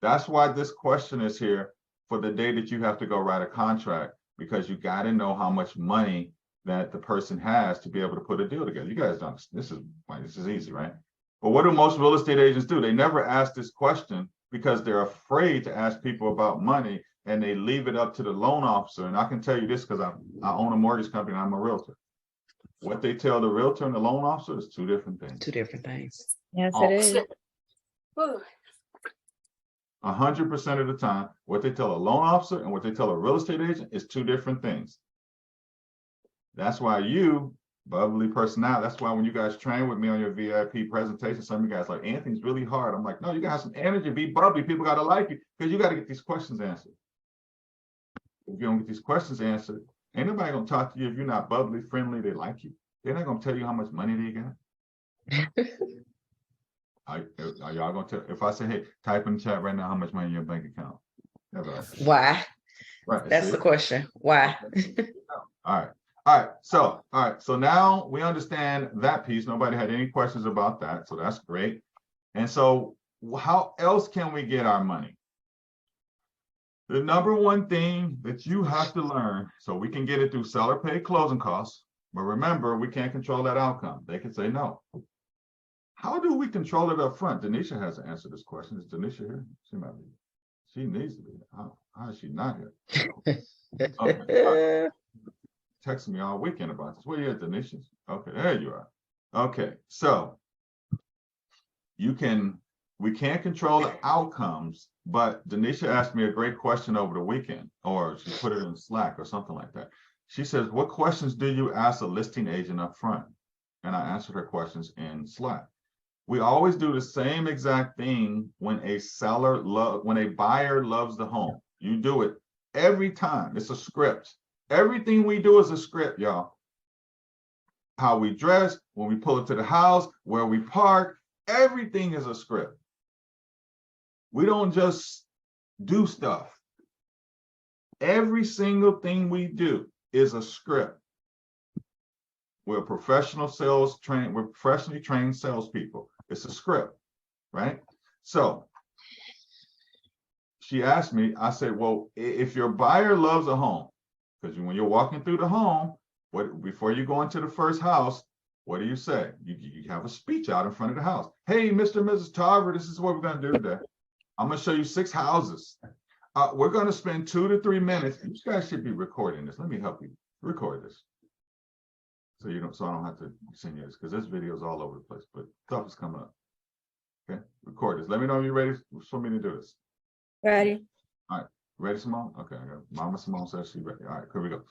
That's why this question is here for the day that you have to go write a contract, because you got to know how much money that the person has to be able to put a deal together. You guys don't, this is easy, right? But what do most real estate agents do? They never ask this question because they're afraid to ask people about money, and they leave it up to the loan officer. And I can tell you this because I own a mortgage company and I'm a realtor. What they tell the realtor and the loan officer is two different things. Two different things. Yes, it is. 100% of the time, what they tell a loan officer and what they tell a real estate agent is two different things. That's why you, bubbly personality, that's why when you guys train with me on your VIP presentation, some of you guys like, Anthony's really hard. I'm like, no, you got some energy, be bubbly. People got to like you because you got to get these questions answered. If you don't get these questions answered, ain't nobody going to talk to you if you're not bubbly, friendly, they like you. They're not going to tell you how much money they got. Are y'all going to tell? If I say, hey, type in the chat right now how much money in your bank account? Why? Right. That's the question. Why? All right. So now we understand that piece. Nobody had any questions about that. So that's great. And so how else can we get our money? The number one thing that you have to learn, so we can get it through seller paid closing costs, but remember, we can't control that outcome. They can say no. How do we control it up front? Denisha has to answer this question. Is Denisha here? She might be. She needs to be. How is she not here? Okay. Texting me all weekend about this. Where you at, Denisha? Okay, there you are. Okay, so we can't control the outcomes, but Denisha asked me a great question over the weekend, or she put it in Slack or something like that. She says, what questions do you ask a listing agent up front? And I answered her questions in Slack. We always do the same exact thing when when a buyer loves the home. You do it every time. It's a script. Everything we do is a script, y'all. How we dress, when we pull it to the house, where we park, everything is a script. We don't just do stuff. Every single thing we do is a script. We're professionally trained salespeople. It's a script, right? So she asked me, I said, well, if your buyer loves a home, because when you're walking through the home, before you go into the first house, what do you say? You have a speech out in front of the house. Hey, Mr. and Mrs. Tarver, this is what we're going to do today. I'm going to show you 6 houses. We're going to spend 2 to 3 minutes. You guys should be recording this. Let me help you record this. So I don't have to send you this, because this video is all over the place, but stuff is coming up. Okay, record this. Let me know if you're ready for me to do this. Ready. All right, ready, Simone? Okay, I got Mama Simone says she's ready. All right, here we go.